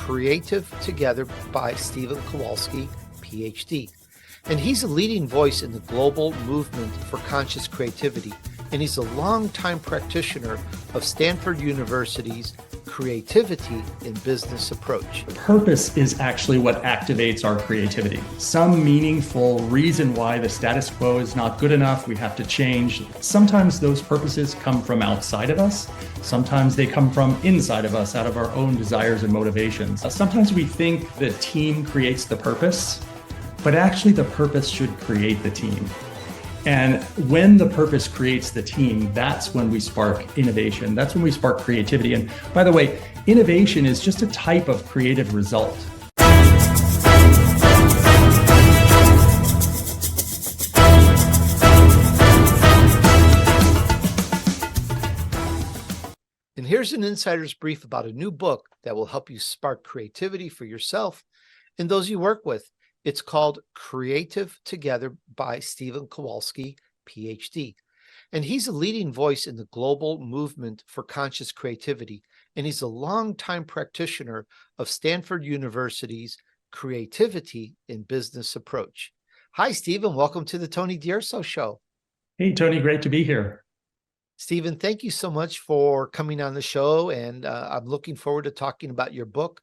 Creative Together by Steven Kowalski, PhD. And he's a leading voice in the global movement for conscious creativity. And he's a longtime practitioner of Stanford University's creativity in business approach. Purpose is actually what activates our creativity. Some meaningful reason why the status quo is not good enough, we have to change. Sometimes those purposes come from outside of us. Sometimes they come from inside of us, out of our own desires and motivations. Sometimes we think the team creates the purpose, but actually the purpose should create the team. And when the purpose creates the team, that's when we spark innovation. That's when we spark creativity. And by the way, innovation is just a type of creative result. And here's an insider's brief about a new book that will help you spark creativity for yourself and those you work with. It's called Creative Together by Steven Kowalski, PhD. And he's a leading voice in the global movement for conscious creativity. And he's a longtime practitioner of Stanford University's creativity in business approach. Hi, Steven. Welcome to the Tony DUrso Show. Hey, Tony. Great to be here. Steven, thank you so much for coming on the show. And I'm looking forward to talking about your book,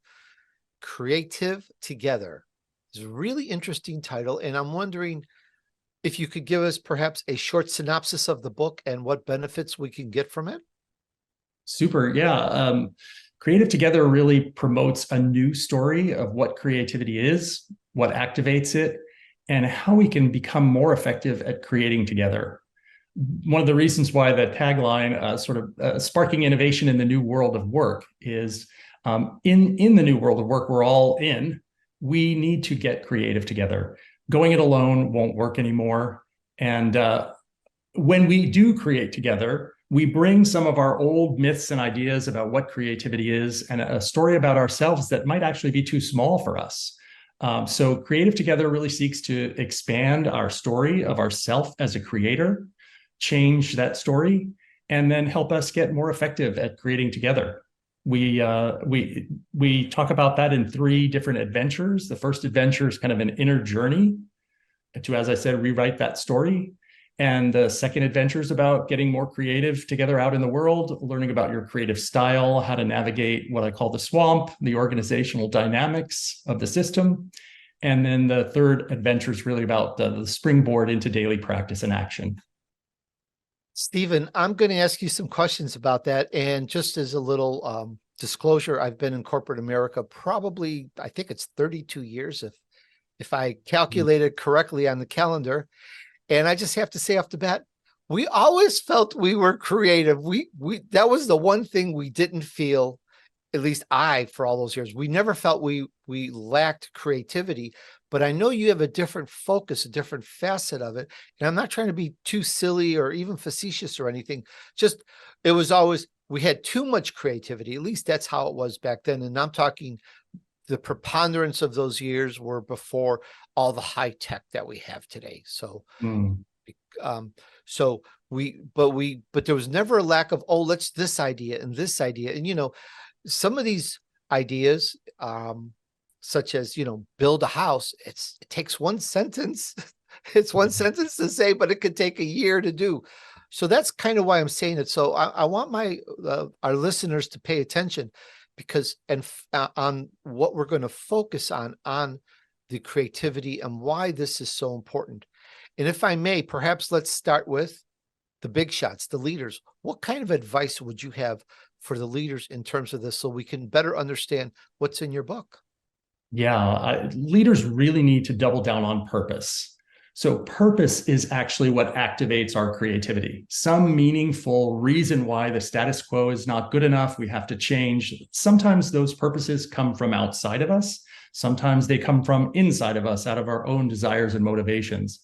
Creative Together. It's a really interesting title, and I'm wondering if you could give us perhaps a short synopsis of the book and what benefits we can get from it. Super. Yeah. Creative Together really promotes a new story of what creativity is, what activates it, and how we can become more effective at creating together. One of the reasons why the tagline, sparking innovation in the new world of work, is in the new world of work we're all in. We need to get creative together. Going it alone won't work anymore. And when we do create together, we bring some of our old myths and ideas about what creativity is and a story about ourselves that might actually be too small for us. So Creative Together really seeks to expand our story of ourself as a creator, change that story, and then help us get more effective at creating together. We talk about that in 3 different adventures. The first adventure is kind of an inner journey to, as I said, rewrite that story. And the second adventure is about getting more creative together out in the world, learning about your creative style, how to navigate what I call the swamp, the organizational dynamics of the system. And then the third adventure is really about the springboard into daily practice and action. Steven, I'm going to ask you some questions about that. And just as a little disclosure, I've been in corporate America probably, I think it's 32 years, if I calculated correctly on the calendar. And I just have to say off the bat, we always felt we were creative. That was the one thing we didn't feel, at least I, for all those years, we never felt we lacked creativity. But I know you have a different focus, a different facet of it. And I'm not trying to be too silly or even facetious or anything. Just, it was always, we had too much creativity. At least that's how it was back then. And I'm talking the preponderance of those years were before all the high tech that we have today. So, but there was never a lack of, oh, let's this idea and this idea. And, you know, some of these ideas, such as, you know, build a house. It takes one sentence. It's one sentence to say, but it could take a year to do. So that's kind of why I'm saying it. So I want our listeners to pay attention because, on what we're going to focus on the creativity and why this is so important. And if I may, perhaps let's start with the big shots, the leaders. What kind of advice would you have for the leaders in terms of this so we can better understand what's in your book? Yeah, leaders really need to double down on purpose. So purpose is actually what activates our creativity. Some meaningful reason why the status quo is not good enough, we have to change. Sometimes those purposes come from outside of us. Sometimes they come from inside of us, out of our own desires and motivations.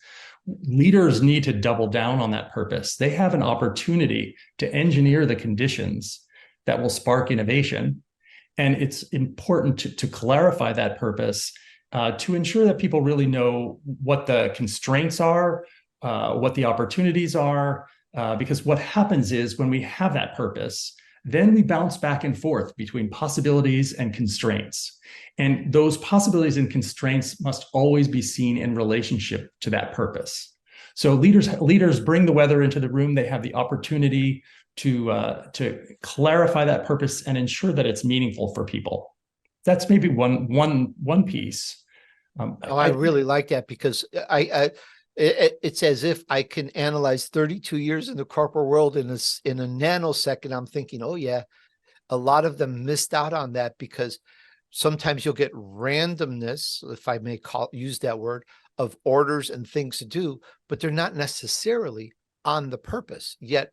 Leaders need to double down on that purpose. They have an opportunity to engineer the conditions that will spark innovation. And it's important to clarify that purpose to ensure that people really know what the constraints are, what the opportunities are, because what happens is when we have that purpose, Then we bounce back and forth between possibilities and constraints. And those possibilities and constraints must always be seen in relationship to that purpose. So leaders bring the weather into the room. They have the opportunity to clarify that purpose and ensure that it's meaningful for people. That's maybe one piece. I really like that, because it's as if I can analyze 32 years in the corporate world in a nanosecond. I'm thinking, oh yeah, a lot of them missed out on that, because sometimes you'll get randomness, if I may use that word, of orders and things to do, but they're not necessarily on the purpose. Yet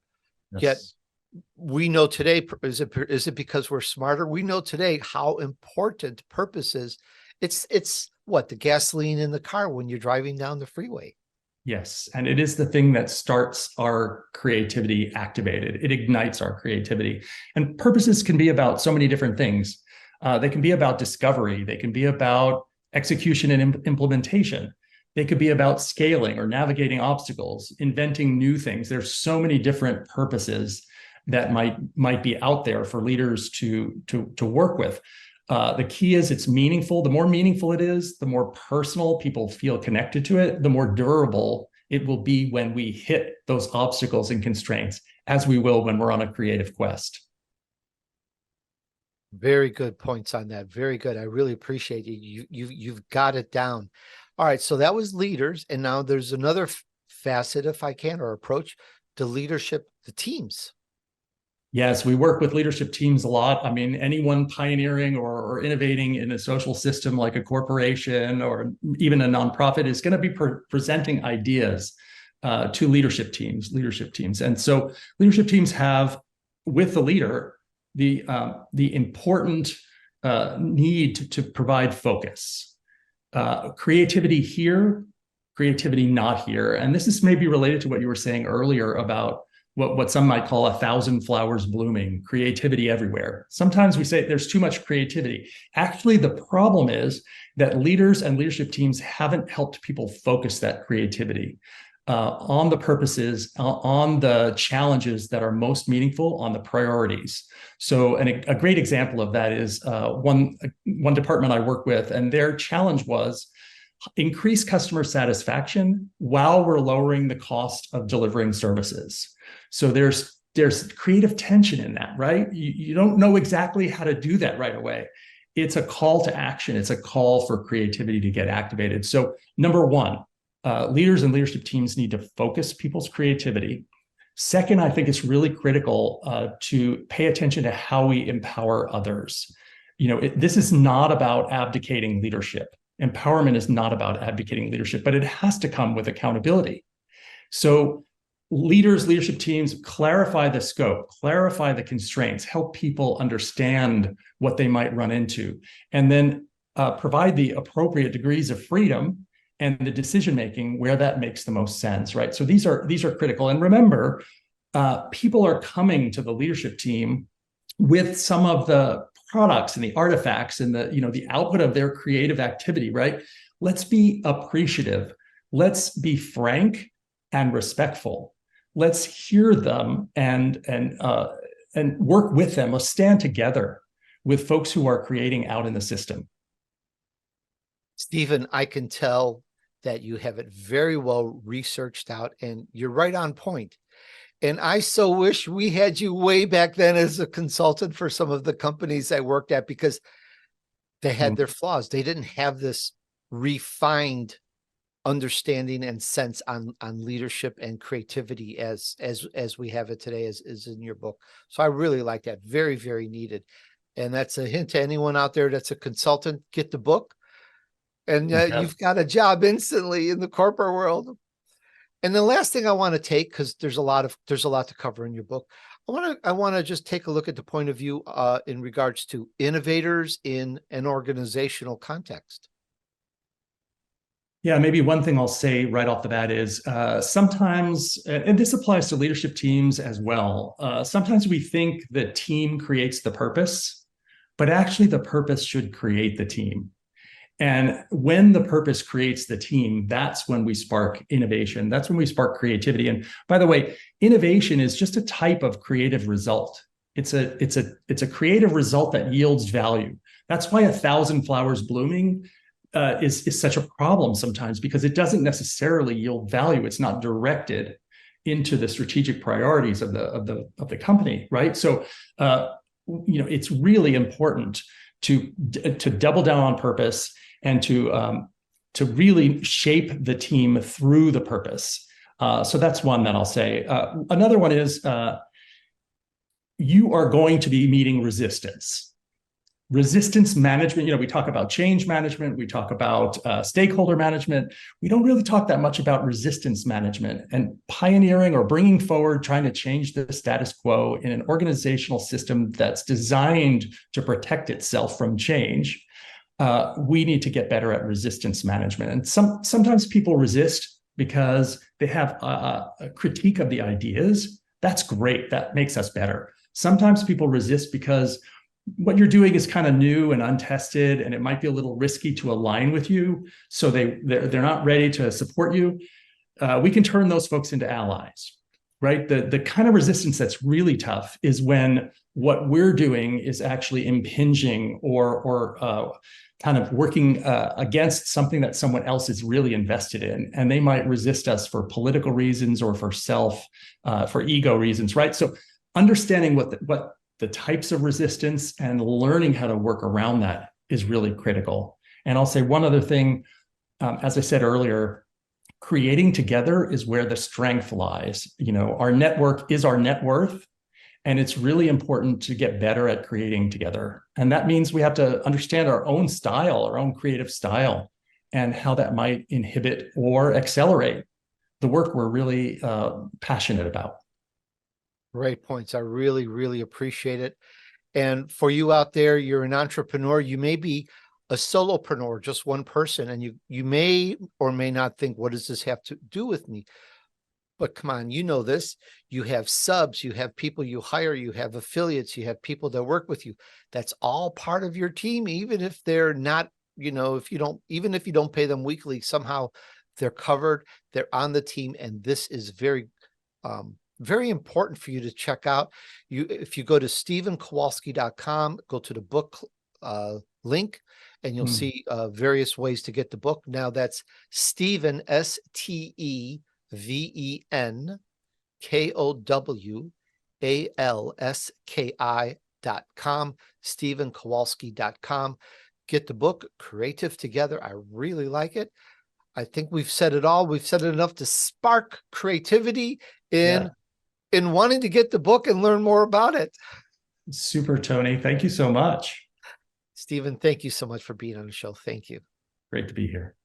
we know today, is it because we're smarter? We know today how important purpose is. It's what, the gasoline in the car when you're driving down the freeway. Yes. And it is the thing that starts our creativity activated. It ignites our creativity. And purposes can be about so many different things. They can be about discovery. They can be about execution and implementation. They could be about scaling or navigating obstacles, inventing new things. There's so many different purposes that might be out there for leaders to work with. The key is it's meaningful. The more meaningful it is, the more personal people feel connected to it, the more durable it will be when we hit those obstacles and constraints, as we will when we're on a creative quest. Very good points on that. Very good. I really appreciate it. You've got it down. All right. So that was leaders. And now there's another facet, if I can, or approach to leadership, the teams. Yes, we work with leadership teams a lot. I mean, anyone pioneering or innovating in a social system like a corporation or even a nonprofit is going to be presenting ideas to leadership teams. And so leadership teams have, with the leader, the important need to provide focus. Creativity here, creativity not here. And this is maybe related to what you were saying earlier about what some might call 1,000 flowers blooming, creativity everywhere. Sometimes we say there's too much creativity. Actually, the problem is that leaders and leadership teams haven't helped people focus that creativity on the purposes, on the challenges that are most meaningful, on the priorities. So a great example of that is one department I work with, and their challenge was increase customer satisfaction while we're lowering the cost of delivering services. So there's creative tension in that, right? You don't know exactly how to do that right away. It's a call to action. It's a call for creativity to get activated. So number one, leaders and leadership teams need to focus people's creativity. Second, I think it's really critical to pay attention to how we empower others. This is not about abdicating leadership. Empowerment is not about advocating leadership, but it has to come with accountability. So leadership teams clarify the scope, clarify the constraints, help people understand what they might run into, and then provide the appropriate degrees of freedom and the decision-making where that makes the most sense, right? So these are critical. And remember, people are coming to the leadership team with some of the products and the artifacts and the output of their creative activity, right? Let's be appreciative. Let's be frank and respectful. Let's hear them and work with them. Let's stand together with folks who are creating out in the system. Steven, I can tell that you have it very well researched out, and you're right on point. And I so wish we had you way back then as a consultant for some of the companies I worked at, because they had their flaws. They didn't have this refined understanding and sense on leadership and creativity as we have it today, as in your book. So I really like that. Very, very needed. And that's a hint to anyone out there that's a consultant: get the book, and you've got a job instantly in the corporate world. And the last thing I want to take, because there's a lot to cover in your book, I want to just take a look at the point of view in regards to innovators in an organizational context. Yeah, maybe one thing I'll say right off the bat is sometimes, and this applies to leadership teams as well, sometimes we think the team creates the purpose, but actually the purpose should create the team. And when the purpose creates the team, that's when we spark innovation. That's when we spark creativity. And by the way, innovation is just a type of creative result. It's a creative result that yields value. That's why 1,000 flowers blooming is such a problem sometimes, because it doesn't necessarily yield value. It's not directed into the strategic priorities of the company, right? So it's really important to double down on purpose and to really shape the team through the purpose. So that's one that I'll say. Another one is you are going to be meeting resistance. Resistance management, we talk about change management, we talk about stakeholder management. We don't really talk that much about resistance management and pioneering or bringing forward, trying to change the status quo in an organizational system that's designed to protect itself from change. We need to get better at resistance management. And sometimes people resist because they have a critique of the ideas. That's great. That makes us better. Sometimes people resist because what you're doing is kind of new and untested, and it might be a little risky to align with you. So they're not ready to support you. We can turn those folks into allies, right? The kind of resistance that's really tough is when what we're doing is actually impinging or kind of working against something that someone else is really invested in, and they might resist us for political reasons or for for ego reasons, right? So understanding what the types of resistance and learning how to work around that is really critical. And I'll say one other thing, as I said earlier, creating together is where the strength lies. Our network is our net worth, and it's really important to get better at creating together. And that means we have to understand our own style, our own creative style, and how that might inhibit or accelerate the work we're really passionate about. Great points. I really, really appreciate it. And for you out there, you're an entrepreneur. You may be a solopreneur, just one person, and you may or may not think, what does this have to do with me? But come on, you know this. You have subs, you have people you hire, you have affiliates, you have people that work with you. That's all part of your team, even if they're not, even if you don't pay them weekly, somehow they're covered, they're on the team, and this is very very important for you to check out. If you go to stevenkowalski.com, go to the book link, and you'll see various ways to get the book. Now that's Steven, StevenKowalski.com, stevenkowalski.com. Get the book, Creative Together. I really like it. I think we've said it all. We've said it enough to spark creativity in wanting to get the book and learn more about it. Super, Tony. Thank you so much. Steven, thank you so much for being on the show. Thank you. Great to be here.